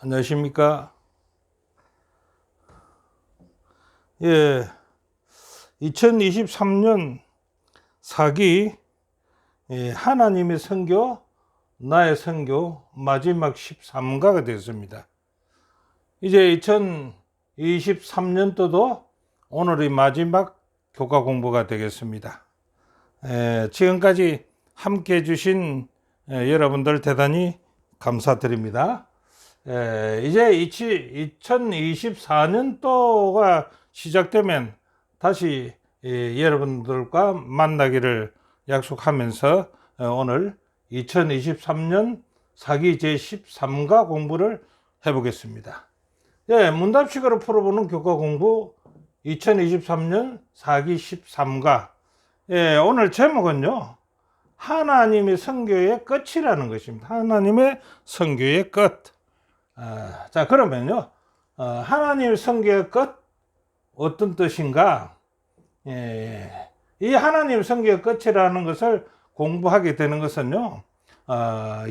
안녕하십니까? 예, 2023년 사기 하나님의 선교, 나의 선교 마지막 13가가 되었습니다. 이제 2023년도도 오늘이 마지막 교과 공부가 되겠습니다. 지금까지 함께 해주신 여러분들 대단히 감사드립니다. 이제 2024년도가 시작되면 다시 여러분들과 만나기를 약속하면서 오늘 2023년 사기 제13가 공부를 해보겠습니다. 문답식으로 풀어보는 교과 공부 2023년 사기 13가. 오늘 제목은요, 하나님의 선교의 끝이라는 것입니다. 하나님의 선교의 끝. 자, 그러면요, 하나님의 선교의 끝, 어떤 뜻인가? 이 하나님의 선교의 끝이라는 것을 공부하게 되는 것은요,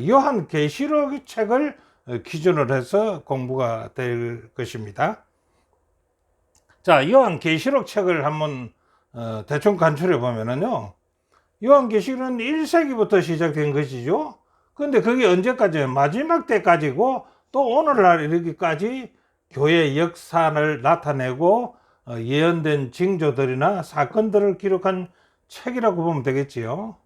요한계시록 책을 기준으로 해서 공부가 될 것입니다. 자, 요한계시록 책을 한번 대충 간추려 보면은요, 요한계시록은 1세기부터 시작된 것이죠. 근데 그게 언제까지예요? 마지막 때까지고, 또 오늘날 이르기까지 교회 역사를 나타내고 예언된 징조들이나 사건들을 기록한 책이라고 보면 되겠지요.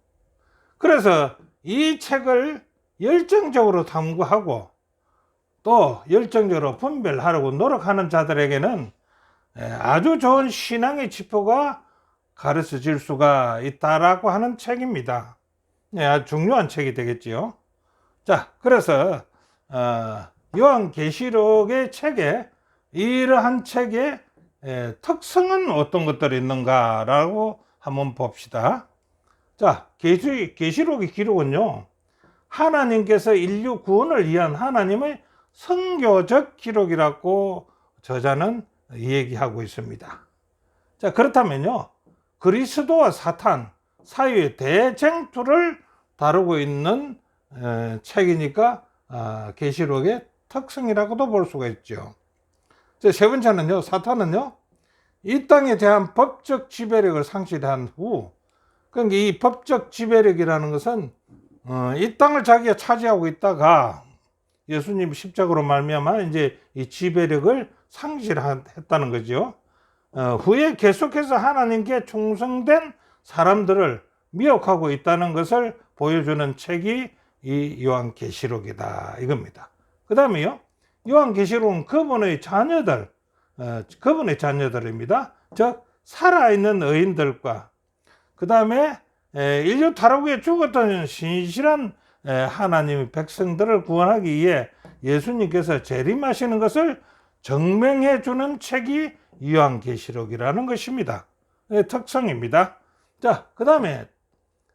그래서 이 책을 열정적으로 탐구하고 또 열정적으로 분별하려고 노력하는 자들에게는 아주 좋은 신앙의 지표가 가르쳐 질 수가 있다라고 하는 책입니다. 아주 중요한 책이 되겠지요. 자, 그래서 요한계시록의 책에 이러한 책의 특성은 어떤 것들이 있는가라고 한번 봅시다. 자, 계시록의 기록은요, 하나님께서 인류 구원을 위한 하나님의 선교적 기록이라고 저자는 얘기하고 있습니다. 자, 그렇다면요, 그리스도와 사탄 사이의 대쟁투를 다루고 있는 책이니까 계시록의 특성이라고도 볼 수가 있죠. 세 번째는요, 사탄은요, 이 땅에 대한 법적 지배력을 상실한 후, 그러니까 이 법적 지배력이라는 것은 이 땅을 자기가 차지하고 있다가 예수님 십자가로 말미암아 이제 이 지배력을 상실했다는 거죠. 후에 계속해서 하나님께 충성된 사람들을 미혹하고 있다는 것을 보여주는 책이 이 요한계시록이다 이겁니다. 그 다음에요, 요한계시록은 그분의 자녀들입니다. 즉 살아있는 의인들과 그 다음에 인류 타락에 죽었던 신실한 하나님의 백성들을 구원하기 위해 예수님께서 재림하시는 것을 증명해 주는 책이 요한계시록이라는 것입니다. 특성입니다. 자, 그 다음에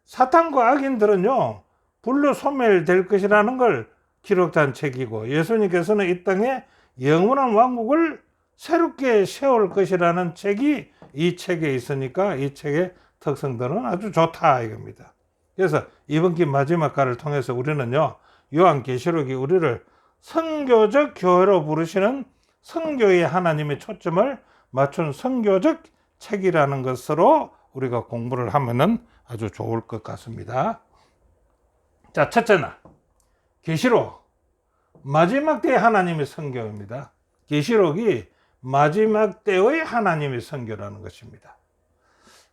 사탄과 악인들은요, 불로 소멸될 것이라는 걸 기록한 책이고, 예수님께서는 이 땅에 영원한 왕국을 새롭게 세울 것이라는 책이 이 책에 있으니까 이 책의 특성들은 아주 좋다 이겁니다. 그래서 이번 기 마지막 가를 통해서 우리는요, 요한계시록이 우리를 선교적 교회로 부르시는 선교의 하나님의 초점을 맞춘 선교적 책이라는 것으로 우리가 공부를 하면은 아주 좋을 것 같습니다. 자, 첫째는 계시록 마지막 때의 하나님의 선교입니다. 계시록이 마지막 때의 하나님의 선교라는 것입니다.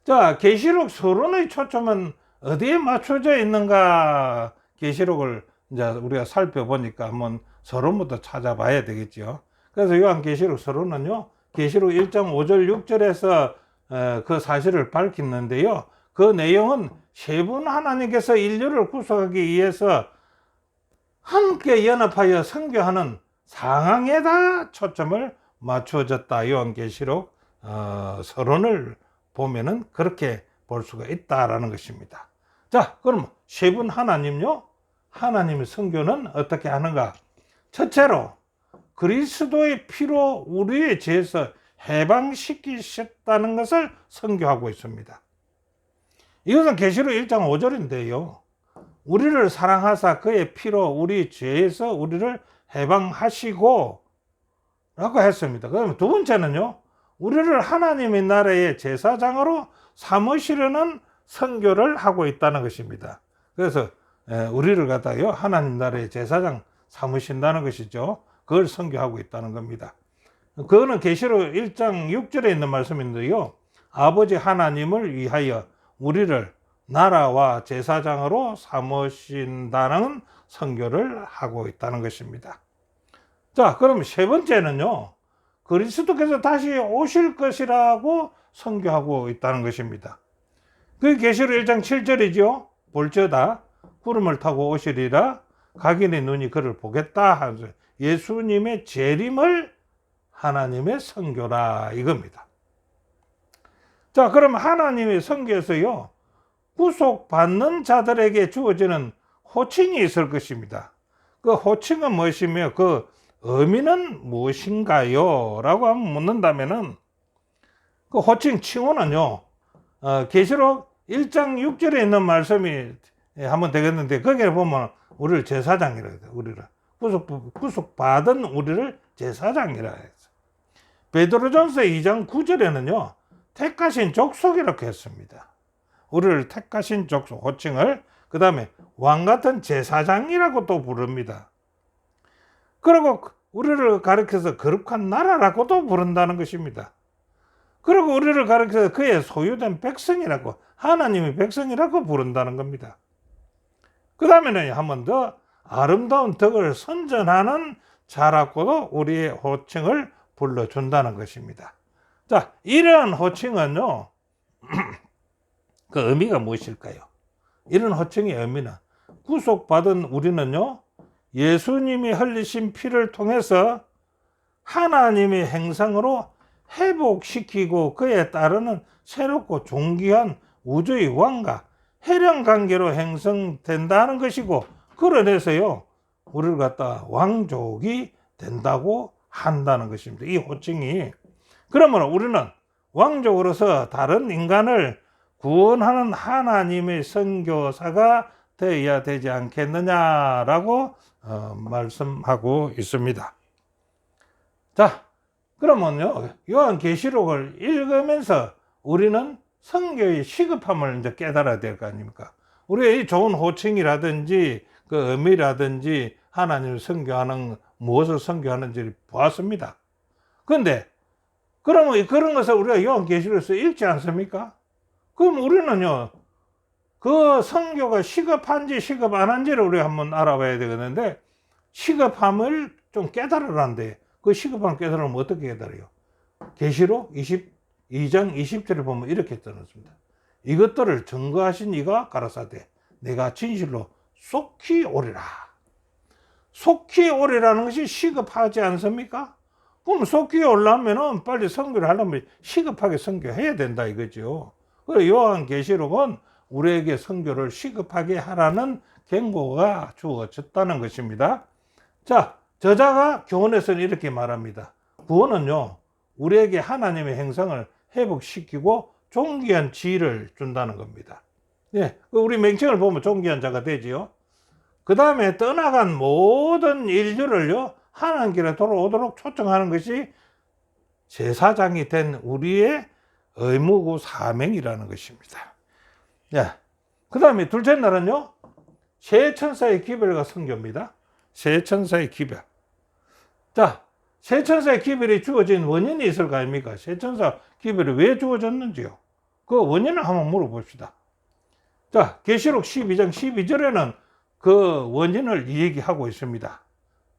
자, 계시록 서론의 초점은 어디에 맞춰져 있는가? 계시록을 이제 우리가 살펴보니까 한번 서론부터 찾아봐야 되겠죠. 그래서 요한계시록 서론은요, 계시록 1장 5절 6절에서 그 사실을 밝히는데요, 그 내용은 세 분 하나님께서 인류를 구속하기 위해서 함께 연합하여 선교하는 상황에다 초점을 맞춰졌다. 요한계시록 서론을 보면은 그렇게 볼 수가 있다라는 것입니다. 자, 그럼 세 분 하나님요, 하나님의 선교는 어떻게 하는가? 첫째로 그리스도의 피로 우리의 죄에서 해방시키셨다는 것을 선교하고 있습니다. 이것은 계시록 1장 5절인데요. 우리를 사랑하사 그의 피로 우리 죄에서 우리를 해방하시고 라고 했습니다. 그다음에 두 번째는요, 우리를 하나님의 나라의 제사장으로 삼으시려는 선교를 하고 있다는 것입니다. 그래서 우리를 갖다요 하나님 나라의 제사장 삼으신다는 것이죠. 그걸 선교하고 있다는 겁니다. 그거는 계시록 1장 6절에 있는 말씀인데요, 아버지 하나님을 위하여 우리를 나라와 제사장으로 삼으신다는 선교를 하고 있다는 것입니다. 자, 그럼 세 번째는요, 그리스도께서 다시 오실 것이라고 선교하고 있다는 것입니다. 그 계시록 1장 7절이죠. 볼저다 구름을 타고 오시리라, 각인의 눈이 그를 보겠다 하면서 예수님의 재림을 하나님의 선교라 이겁니다. 자, 그럼 하나님의 선교에서요, 구속받는 자들에게 주어지는 호칭이 있을 것입니다. 그 호칭은 무엇이며 그 의미는 무엇인가요? 라고 한번 묻는다면은, 그 호칭 칭호는요, 계시록 1장 6절에 있는 말씀이 하면 되겠는데, 거기에 보면 우리를 제사장이라 해요. 우리를 구속받은 우리를 제사장이라 해요. 베드로전서 2장 9절에는요 택하신 족속이라고 했습니다. 우리를 택하신 족속 호칭을 그 다음에 왕같은 제사장이라고 또 부릅니다. 그리고 우리를 가리켜서 거룩한 나라라고도 부른다는 것입니다. 그리고 우리를 가리켜서 그의 소유된 백성이라고, 하나님의 백성이라고 부른다는 겁니다. 그 다음에는 한 번 더 아름다운 덕을 선전하는 자라고도 우리의 호칭을 불러준다는 것입니다. 자, 이러한 호칭은요, 그 의미가 무엇일까요? 이런 호칭의 의미는, 구속받은 우리는요, 예수님이 흘리신 피를 통해서 하나님의 행성으로 회복시키고 그에 따르는 새롭고 존귀한 우주의 왕과 혈연 관계로 형성된다는 것이고, 그러내서요 우리를 갖다 왕족이 된다고 한다는 것입니다. 이 호칭이. 그러면 우리는 왕족으로서 다른 인간을 구원하는 하나님의 선교사가 되어야 되지 않겠느냐라고 말씀하고 있습니다. 자, 그러면요, 요한계시록을 읽으면서 우리는 선교의 시급함을 이제 깨달아야 될 거 아닙니까? 우리의 이 좋은 호칭이라든지 그 의미라든지 하나님을 선교하는, 무엇을 선교하는지를 보았습니다. 그런데 그러면 그런 것을 우리가 요한계시록에서 읽지 않습니까? 그럼 우리는요, 그 선교가 시급한지 시급 안 한지를 우리가 한번 알아봐야 되겠는데, 시급함을 좀 깨달으라는데, 그 시급함을 깨달으면 어떻게 깨달아요? 계시록 22장 20절에 보면 이렇게 떠났습니다. 이것들을 증거하신 이가 가라사대 내가 진실로 속히 오리라. 속히 오리라는 것이 시급하지 않습니까? 그럼 속히 오려면은 빨리 선교를 하려면 시급하게 선교해야 된다 이거죠. 그래서 요한계시록은 우리에게 선교를 시급하게 하라는 경고가 주어졌다는 것입니다. 자, 저자가 교훈에서는 이렇게 말합니다. 구원은요, 우리에게 하나님의 행성을 회복시키고 존귀한 지위를 준다는 겁니다. 예, 우리 명칭을 보면 존귀한 자가 되지요. 그 다음에 떠나간 모든 인류를요, 하나님께 돌아오도록 초청하는 것이 제사장이 된 우리의 의무고 사명이라는 것입니다. 예, 그 다음에 둘째 날은요, 새 천사의 기별과 선교입니다. 새 천사의 기별. 자, 새 천사의 기별이 주어진 원인이 있을 거 아닙니까? 새 천사 기별이 왜 주어졌는지요? 그 원인을 한번 물어봅시다. 자, 계시록 12장 12절에는 그 원인을 얘기하고 있습니다.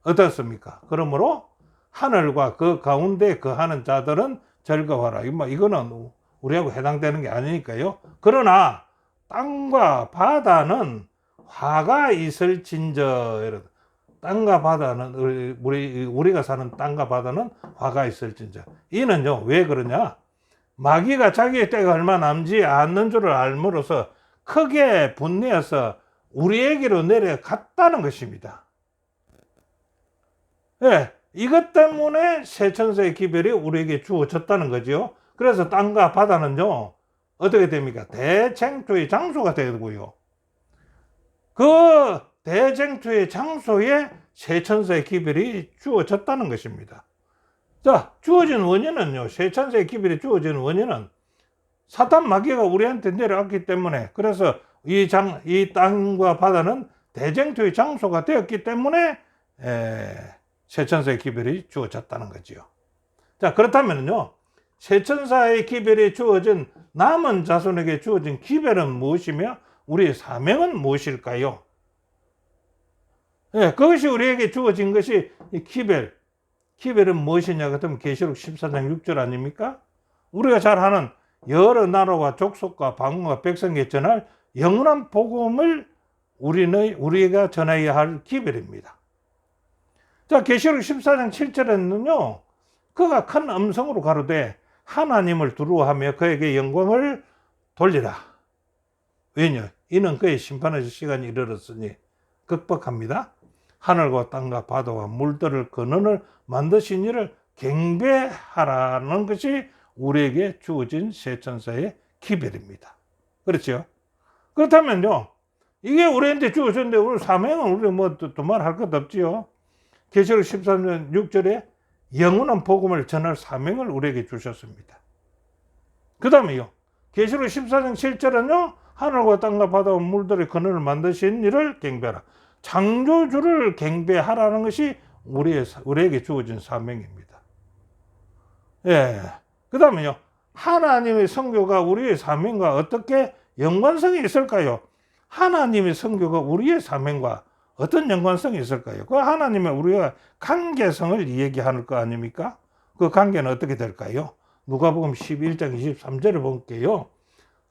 어떻습니까? 그러므로 하늘과 그 가운데 거하는 자들은 즐거워하라. 이거는 우리하고 해당되는 게 아니니까요. 그러나 땅과 바다는 화가 있을진저. 땅과 바다는, 우리가 사는 땅과 바다는 화가 있을진저. 이는요, 왜 그러냐? 마귀가 자기의 때가 얼마 남지 않는 줄을 알므로써 크게 분내어서 우리에게로 내려갔다는 것입니다. 예, 이것 때문에 새 천사의 기별이 우리에게 주어졌다는 거죠. 그래서 땅과 바다는요, 어떻게 됩니까? 대쟁투의 장소가 되고요. 그 대쟁투의 장소에 세 천사의 기별이 주어졌다는 것입니다. 자, 주어진 원인은요, 세 천사의 기별이 주어진 원인은 사탄 마귀가 우리한테 내려왔기 때문에, 그래서 이 땅과 바다는 대쟁투의 장소가 되었기 때문에 세 천사의 기별이 주어졌다는 거지요. 자, 그렇다면요, 세 천사의 기별이 주어진 남은 자손에게 주어진 기별은 무엇이며 우리의 사명은 무엇일까요? 그것이 우리에게 주어진 것이 이 기별은 무엇이냐 같으면 계시록 14장 6절 아닙니까? 우리가 잘 아는 여러 나라와 족속과 방언과 백성에 전할 영원한 복음을 우리가 전해야 할 기별입니다. 자, 계시록 14장 7절에는요, 그가 큰 음성으로 가로되 하나님을 두려워하며 그에게 영광을 돌리라. 왜냐? 이는 그의 심판의 시간이 이르렀으니 극복합니다. 하늘과 땅과 바다와 물들을 근원을 만드신 이를 경배하라는 것이 우리에게 주어진 세 천사의 기별입니다. 그렇죠? 그렇다면요, 이게 우리한테 주어졌는데 우리 사명은 우리 뭐 또 말할 것 없지요. 계시록 13장 6절에 영원한 복음을 전할 사명을 우리에게 주셨습니다. 그 다음에요, 계시록 14장 7절은요, 하늘과 땅과 바다와 물들의 근원을 만드신 이를 경배하라. 창조주를 경배하라는 것이 우리에게 주어진 사명입니다. 그 다음에요, 하나님의 선교가 우리의 사명과 어떻게 연관성이 있을까요? 하나님의 선교가 우리의 사명과 어떤 연관성이 있을까요? 그 하나님의 우리가 관계성을 얘기하는 거 아닙니까? 그 관계는 어떻게 될까요? 누가복음 11장 23절을 볼게요.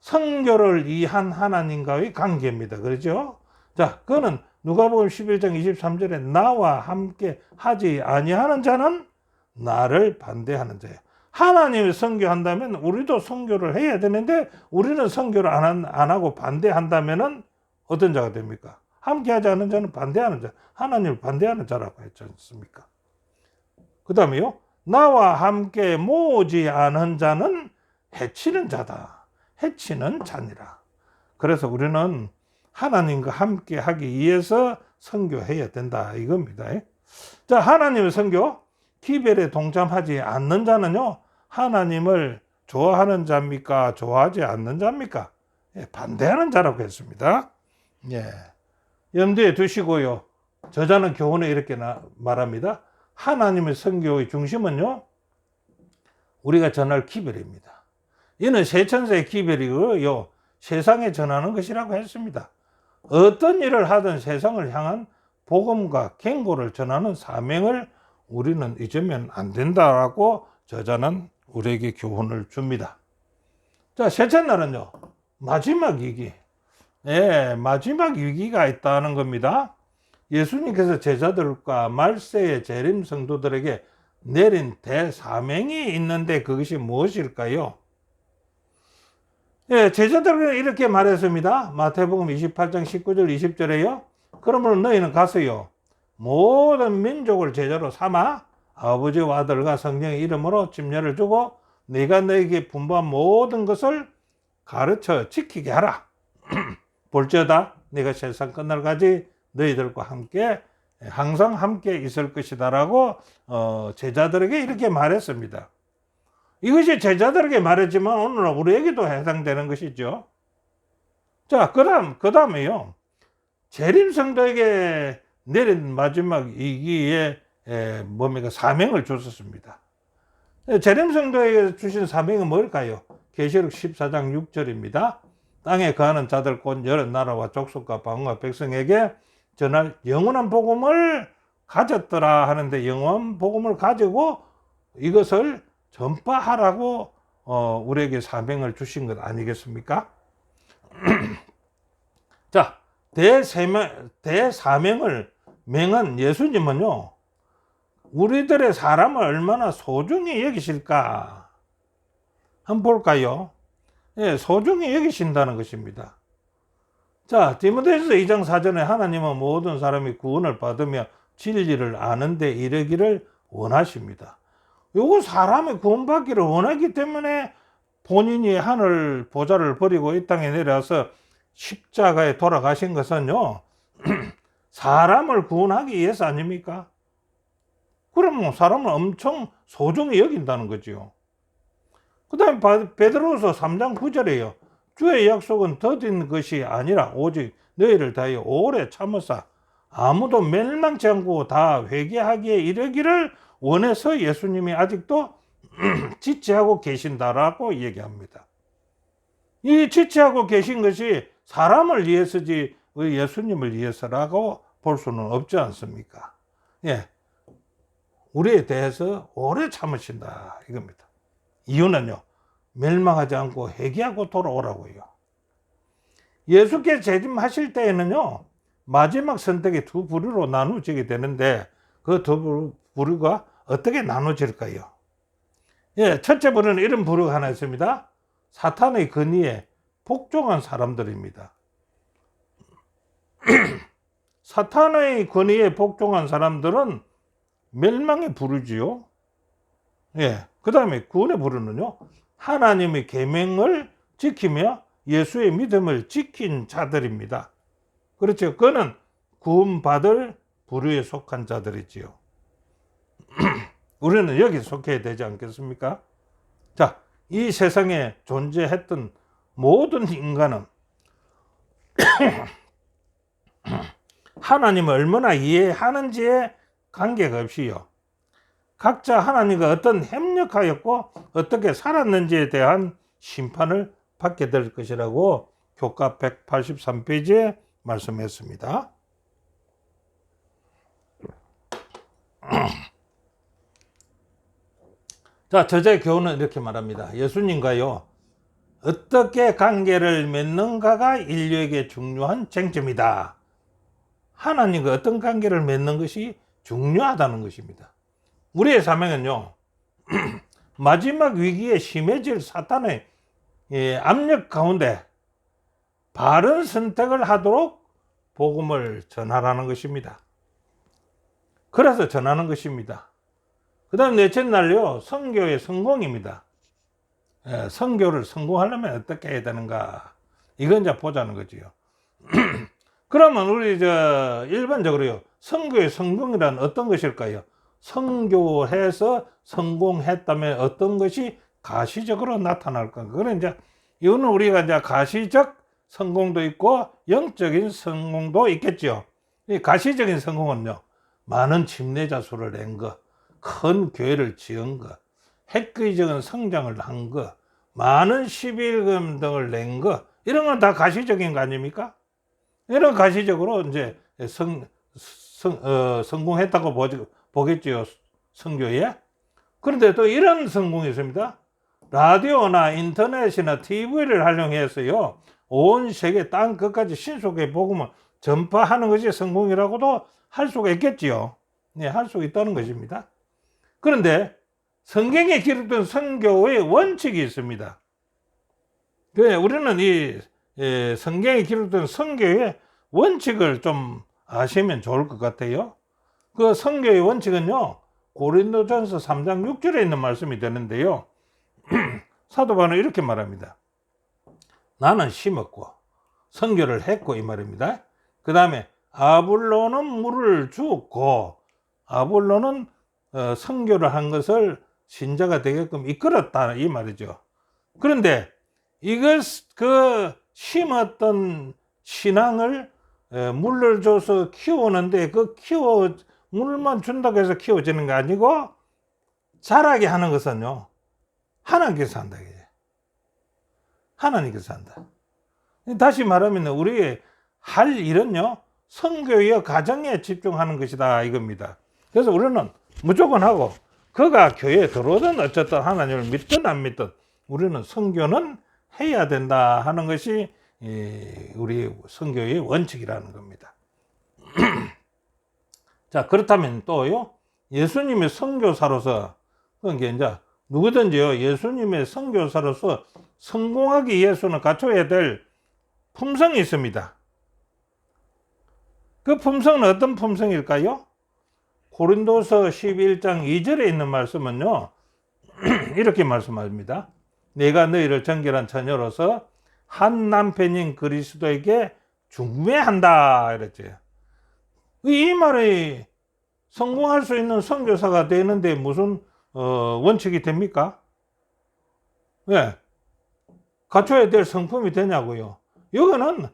선교를 위한 하나님과의 관계입니다. 그렇죠? 자, 그거는 누가복음 11장 23절에 나와 함께 하지 아니하는 자는 나를 반대하는 자예요. 하나님이 선교한다면 우리도 선교를 해야 되는데 우리는 선교를 안 하고 반대한다면 어떤 자가 됩니까? 함께 하지 않는 자는 반대하는 자, 하나님을 반대하는 자라고 했지 않습니까? 그 다음에요, 나와 함께 모으지 않은 자는 해치는 자다. 해치는 자니라. 그래서 우리는 하나님과 함께 하기 위해서 선교해야 된다 이겁니다. 자, 하나님의 선교, 기별에 동참하지 않는 자는요, 하나님을 좋아하는 자입니까? 좋아하지 않는 자입니까? 반대하는 자라고 했습니다. 염두에 두시고요, 저자는 교훈에 이렇게 말합니다. 하나님의 선교의 중심은요, 우리가 전할 기별입니다. 이는 세 천사의 기별이고요, 세상에 전하는 것이라고 했습니다. 어떤 일을 하든 세상을 향한 복음과 경고를 전하는 사명을 우리는 잊으면 안 된다라고 저자는 우리에게 교훈을 줍니다. 자, 셋째 날은요, 마지막 위기. 마지막 위기가 있다는 겁니다. 예수님께서 제자들과 말세의 재림 성도들에게 내린 대사명이 있는데 그것이 무엇일까요? 제자들은 이렇게 말했습니다. 마태복음 28장 19절 20절에요. 그러므로 너희는 가서요, 모든 민족을 제자로 삼아 아버지와 아들과 성령의 이름으로 침례를 주고 네가 너에게 분부한 모든 것을 가르쳐 지키게 하라. 볼지어다 네가 세상 끝날까지 너희들과 함께 항상 함께 있을 것이다 라고 제자들에게 이렇게 말했습니다. 이것이 제자들에게 말했지만 오늘 우리에게도 해당되는 것이죠. 자, 그 다음에요, 재림 성도에게 내린 마지막 위기에 사명을 주셨습니다. 재림 성도에게 주신 사명은 뭘까요? 계시록 14장 6절입니다. 땅에 거하는 자들 곧 여러 나라와 족속과 방언과 백성에게 전할 영원한 복음을 가졌더라 하는데, 영원한 복음을 가지고 이것을 전파하라고 우리에게 사명을 주신 것 아니겠습니까? 자, 대사명을 맹한 예수님은요, 우리들의 사람을 얼마나 소중히 여기실까 한번 볼까요? 소중히 여기신다는 것입니다. 자, 디모데후서 2장 4절에 하나님은 모든 사람이 구원을 받으며 진리를 아는 데 이르기를 원하십니다. 요거 사람이 구원받기를 원하기 때문에 본인이 하늘 보좌를 버리고 이 땅에 내려와서 십자가에 돌아가신 것은요, 사람을 구원하기 위해서 아닙니까? 그러면 사람을 엄청 소중히 여긴다는 거지요. 그 다음에 베드로서 3장 9절에요. 주의 약속은 더딘 것이 아니라 오직 너희를 다하여 오래 참으사 아무도 멸망치 않고 다 회개하기에 이르기를 원해서 예수님이 아직도 지체하고 계신다라고 얘기합니다. 이 지체하고 계신 것이 사람을 위해서지 예수님을 위해서라고 볼 수는 없지 않습니까? 예, 우리에 대해서 오래 참으신다 이겁니다. 이유는요, 멸망하지 않고 회개하고 돌아오라고요. 예수께 재림하실 때에는요, 마지막 선택이 두 부류로 나누어지게 되는데 그 두 부류가 어떻게 나눠질까요? 예, 첫째 부류는 이런 부류가 하나 있습니다. 사탄의 권위에 복종한 사람들입니다. 사탄의 권위에 복종한 사람들은 멸망의 부류지요. 예, 그 다음에 구원의 부류는요, 하나님의 계명을 지키며 예수의 믿음을 지킨 자들입니다. 그렇죠. 그는 구원받을 부류에 속한 자들이지요. 우리는 여기 속해야 되지 않겠습니까? 자, 이 세상에 존재했던 모든 인간은 하나님을 얼마나 이해하는지에 관계가 없이요, 각자 하나님과 어떤 협력하였고 어떻게 살았는지에 대한 심판을 받게 될 것이라고 교과 183페이지에 말씀했습니다. 자, 저자의 교훈은 이렇게 말합니다. 예수님과요, 어떻게 관계를 맺는가가 인류에게 중요한 쟁점이다. 하나님과 어떤 관계를 맺는 것이 중요하다는 것입니다. 우리의 사명은요, 마지막 위기에 심해질 사탄의 압력 가운데 바른 선택을 하도록 복음을 전하라는 것입니다. 그래서 전하는 것입니다. 그 다음 넷째 날요, 선교의 성공입니다. 선교를 성공하려면 어떻게 해야 되는가, 이건 이제 보자는 거지요. 그러면 우리 일반적으로요, 선교의 성공이란 어떤 것일까요? 선교해서 성공했다면 어떤 것이 가시적으로 나타날까? 그런 이거는 우리가 이제 가시적 성공도 있고 영적인 성공도 있겠죠. 이 가시적인 성공은요, 많은 침례자 수를 낸 것, 큰 교회를 지은 것, 획기적인 성장을 한 것, 많은 11금 등을 낸 것, 이런 건 다 가시적인 거 아닙니까? 이런 가시적으로 이제 성공했다고 보겠지요, 선교에. 그런데 또 이런 성공이 있습니다. 라디오나 인터넷이나 TV를 활용해서요, 온 세계 땅 끝까지 신속하게 복음을 전파하는 것이 성공이라고도 할 수가 있겠지요. 네, 할 수 있다는 것입니다. 그런데 성경에 기록된 선교의 원칙이 있습니다. 우리는 이 성경에 기록된 선교의 원칙을 좀 아시면 좋을 것 같아요. 그 선교의 원칙은요, 고린도전서 3장 6절에 있는 말씀이 되는데요, 사도 바울은 이렇게 말합니다. 나는 심었고 선교를 했고, 이 말입니다. 그 다음에 아볼로는 물을 주었고, 아볼로는 선교를 한 것을 신자가 되게끔 이끌었다, 이 말이죠. 그런데 이걸 심었던 신앙을 물을 줘서 키우는데 물만 준다고 해서 키워지는 게 아니고 자라게 하는 것은요, 하나님께서 한다. 하나님께서 한다. 다시 말하면 우리의 할 일은요, 선교의 가정에 집중하는 것이다, 이겁니다. 그래서 우리는 무조건 하고, 그가 교회에 들어오든 어쨌든 하나님을 믿든 안 믿든 우리는 선교는 해야 된다 하는 것이 우리 선교의 원칙이라는 겁니다. 자, 그렇다면 또요, 예수님의 선교사로서, 그러니까 이제 누구든지요, 예수님의 선교사로서 성공하기 위해서는 갖춰야 될 품성이 있습니다. 그 품성은 어떤 품성일까요? 고린도서 11장 2절에 있는 말씀은요, 이렇게 말씀합니다. 내가 너희를 정결한 처녀로서 한 남편인 그리스도에게 중매한다, 이랬죠. 이 말이 성공할 수 있는 선교사가 되는데 무슨 원칙이 됩니까? 왜? 갖춰야 될 성품이 되냐고요. 이거는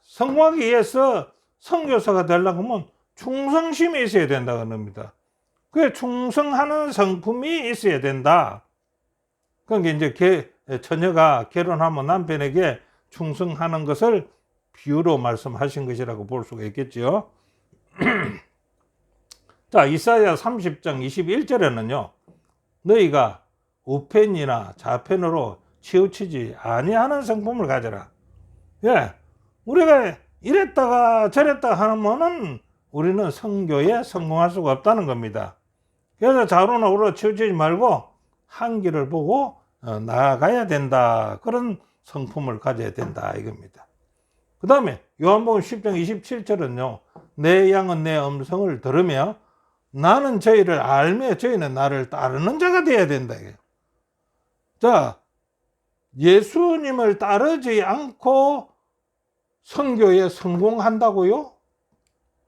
성공하기 위해서 선교사가 되려고 하면 충성심이 있어야 된다는 겁니다. 그게 충성하는 성품이 있어야 된다. 그러니까 이제 처녀가 결혼하면 남편에게 충성하는 것을 비유로 말씀하신 것이라고 볼 수가 있겠죠. 자, 이사야 30장 21절에는요. 너희가 우편이나 좌편으로 치우치지 아니하는 성품을 가져라. 예, 우리가 이랬다가 저랬다 하면은 우리는 선교에 성공할 수가 없다는 겁니다. 그래서 좌우로나 우로 치우치지 말고 한 길을 보고 나아가야 된다. 그런 성품을 가져야 된다 이겁니다. 그 다음에 요한복음 10장 27절은요. 내 양은 내 음성을 들으며 나는 저희를 알며 저희는 나를 따르는 자가 되어야 된다. 자, 예수님을 따르지 않고 선교에 성공한다고요?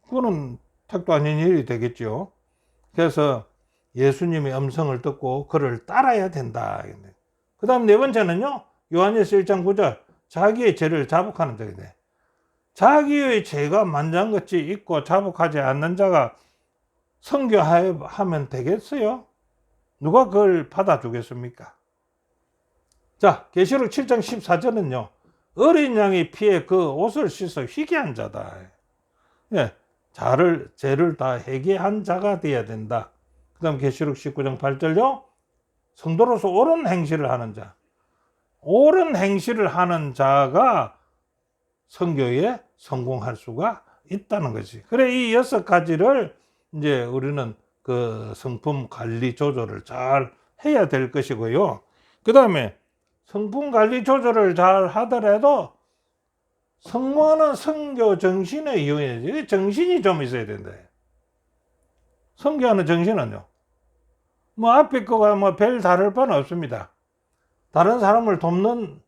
그거는 택도 아닌 일이 되겠죠. 그래서 예수님의 음성을 듣고 그를 따라야 된다. 그 다음 네 번째는요. 요한일서 1장 9절 자기의 죄를 자복하는 자이네. 자기의 죄가 만장같이 있고 자복하지 않는 자가 선교하면 되겠어요? 누가 그걸 받아주겠습니까? 자, 계시록 7장 14절은요. 어린 양의 피에 그 옷을 씻어 희귀한 자다. 예, 죄를 다 회개한 자가 되어야 된다. 그 다음 계시록 19장 8절요. 성도로서 옳은 행실을 하는 자. 옳은 행실을 하는 자가 선교에 성공할 수가 있다는 거지. 그래, 이 6가지를 이제 우리는 그 성품 관리 조절을 잘 해야 될 것이고요. 그 다음에 성품 관리 조절을 잘 하더라도 성공하는 선교 정신의 이유에 정신이 좀 있어야 된다. 선교하는 정신은요. 뭐 앞에 거가 뭐 별 다를 바는 없습니다. 다른 사람을 돕는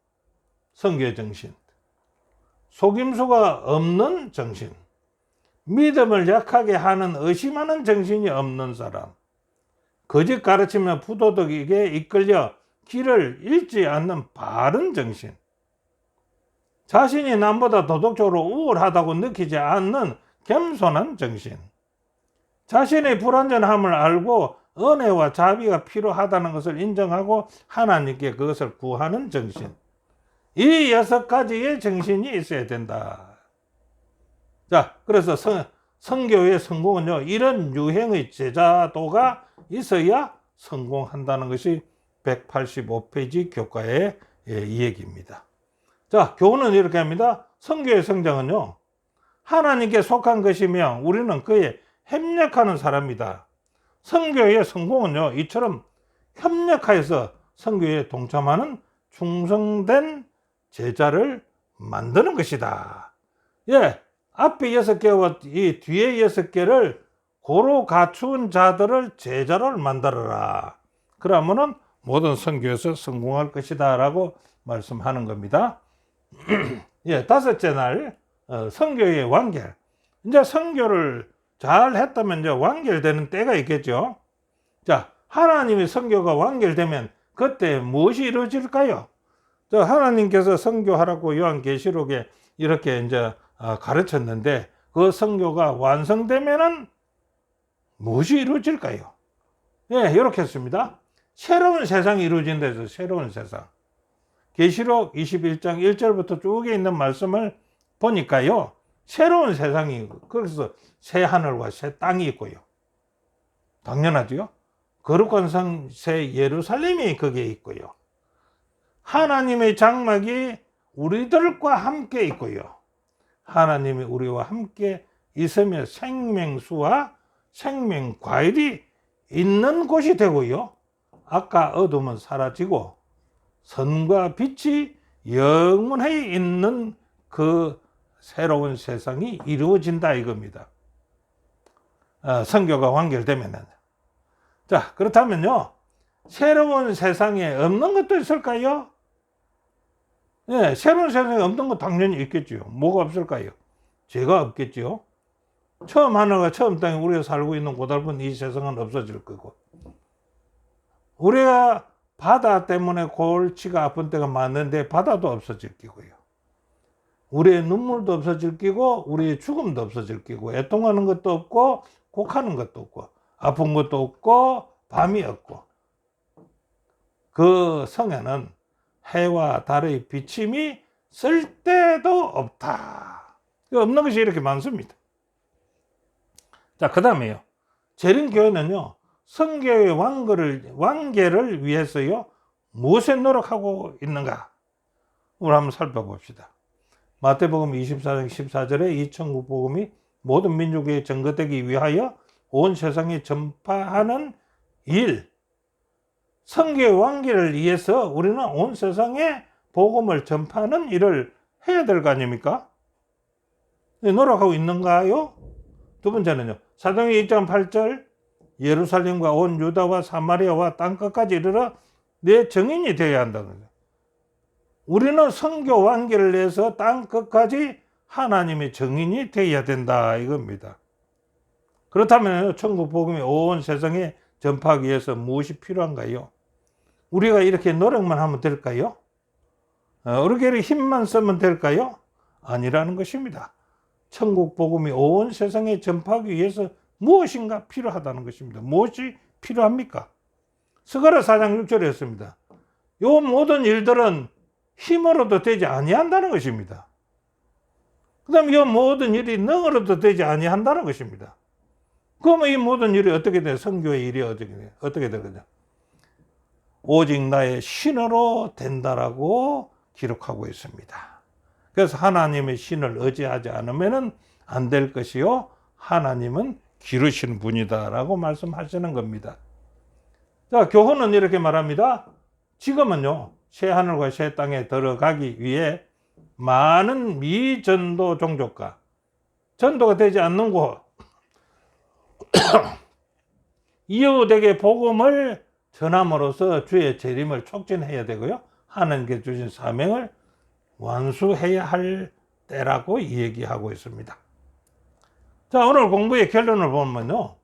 선교의 정신. 속임수가 없는 정신. 믿음을 약하게 하는 의심하는 정신이 없는 사람. 거짓 가르치며 부도덕에게 이끌려 길을 잃지 않는 바른 정신. 자신이 남보다 도덕적으로 우월하다고 느끼지 않는 겸손한 정신. 자신의 불완전함을 알고 은혜와 자비가 필요하다는 것을 인정하고 하나님께 그것을 구하는 정신. 이 6가지의 정신이 있어야 된다. 자, 그래서 선교의 성공은요, 이런 유행의 제자도가 있어야 성공한다는 것이 185페이지 교과의 이 얘기입니다. 자, 교훈은 이렇게 합니다. 선교의 성장은요, 하나님께 속한 것이며 우리는 그에 협력하는 사람이다. 선교의 성공은요, 이처럼 협력하여서 선교에 동참하는 충성된 제자를 만드는 것이다. 예, 앞에 6개와 이 뒤에 6개를 고루 갖춘 자들을 제자를 만들어라. 그러면은 모든 선교에서 성공할 것이다 라고 말씀하는 겁니다. 예, 5째 날 선교의 완결. 이제 선교를 잘 했다면 이제 완결되는 때가 있겠죠. 자, 하나님의 선교가 완결되면 그때 무엇이 이루어질까요? 하나님께서 선교하라고 요한계시록에 이렇게 이제 가르쳤는데 그 선교가 완성되면은 무엇이 이루어질까요? 예, 이렇게 했습니다. 새로운 세상이 이루어진다 해서 새로운 세상. 계시록 21장 1절부터 쭉 있는 말씀을 보니까요. 새로운 세상이, 그래서 새 하늘과 새 땅이 있고요. 당연하죠. 거룩한 성 새 예루살렘이 거기에 있고요. 하나님의 장막이 우리들과 함께 있고요. 하나님이 우리와 함께 있으며 생명수와 생명과일이 있는 곳이 되고요. 아까 어둠은 사라지고 선과 빛이 영원히 있는 그 새로운 세상이 이루어진다 이겁니다. 선교가 완결되면은. 자, 그렇다면요. 새로운 세상에 없는 것도 있을까요? 네, 새로운 세상에 없는 거 당연히 있겠죠. 뭐가 없을까요? 죄가 없겠지요. 처음 하늘과 처음 땅에 우리가 살고 있는 고달픈 이 세상은 없어질 거고, 우리가 바다 때문에 골치가 아픈 때가 많은데 바다도 없어질 거고요. 우리의 눈물도 없어질 거고, 우리의 죽음도 없어질 거고, 애통하는 것도 없고, 곡하는 것도 없고, 아픈 것도 없고, 밤이 없고, 그 성에는 해와 달의 비침이 쓸 데도 없다. 없는 것이 이렇게 많습니다. 자, 그 다음에요. 재림교회는요, 성교의 완계를 위해서요, 무엇에 노력하고 있는가? 우리 한번 살펴봅시다. 마태복음 24장 14절에 이 천국 복음이 모든 민족에 전거되기 위하여 온 세상에 전파하는 일. 성교의 완계를 위해서 우리는 온 세상에 복음을 전파하는 일을 해야 될 거 아닙니까? 노력하고 있는가요? 두 번째는요, 사도행전 1장 8절, 예루살렘과 온 유다와 사마리아와 땅끝까지 이르러 내 증인이 되어야 한다는 거예요. 우리는 성교 완계를 위해서 땅끝까지 하나님의 증인이 되어야 된다, 이겁니다. 그렇다면 천국 복음이 온 세상에 전파하기 위해서 무엇이 필요한가요? 우리가 이렇게 노력만 하면 될까요? 이렇게 힘만 쓰면 될까요? 아니라는 것입니다. 천국 복음이 온 세상에 전파하기 위해서 무엇인가 필요하다는 것입니다. 무엇이 필요합니까? 스가랴 4장 6절에 했습니다. 요 모든 일들은 힘으로도 되지 아니한다는 것입니다. 그 다음에 이 모든 일이 능으로도 되지 아니한다는 것입니다. 그러면 이 모든 일이 어떻게 돼요? 선교의 일이 어떻게 되거든요? 오직 나의 신으로 된다라고 기록하고 있습니다. 그래서 하나님의 신을 의지하지 않으면 안 될 것이요, 하나님은 기르시는 분이다라고 말씀하시는 겁니다. 자, 교훈은 이렇게 말합니다. 지금은요, 새 하늘과 새 땅에 들어가기 위해 많은 미전도 종족과 전도가 되지 않는 곳, 이웃에게 복음을 전함으로써 주의 재림을 촉진해야 되고요, 하나님께 주신 사명을 완수해야 할 때라고 얘기하고 있습니다. 자, 오늘 공부의 결론을 보면요,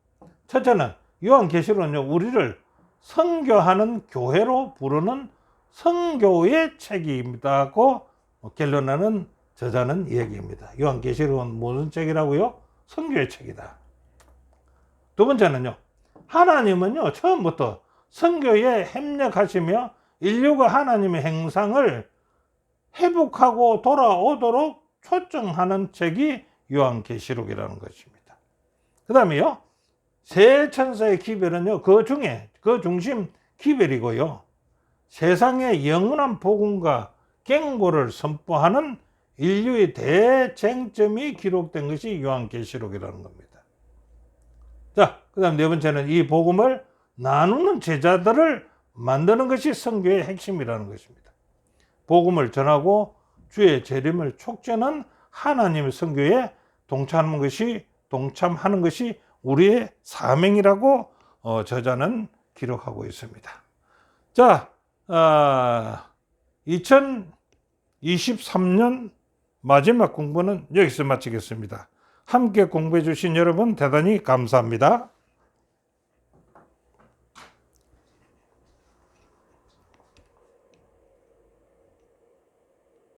첫째는 요한계시록은요, 우리를 선교하는 교회로 부르는 선교의 책임이다고 결론하는 저자는 얘기입니다. 요한계시록은 무슨 책이라고요? 선교의 책이다. 두 번째는요, 하나님은요, 처음부터 선교에 협력하시며 인류가 하나님의 행상을 회복하고 돌아오도록 초청하는 책이 요한계시록이라는 것입니다. 그 다음에요, 세 천사의 기별은요, 그 중심 기별이고요, 세상의 영원한 복음과 경고를 선포하는 인류의 대쟁점이 기록된 것이 요한계시록이라는 겁니다. 자, 그 다음 네 번째는 이 복음을 나누는 제자들을 만드는 것이 선교의 핵심이라는 것입니다. 복음을 전하고 주의 재림을 촉진한 하나님의 선교에 동참하는 것이 우리의 사명이라고 저자는 기록하고 있습니다. 자, 2023년 마지막 공부는 여기서 마치겠습니다. 함께 공부해 주신 여러분 대단히 감사합니다.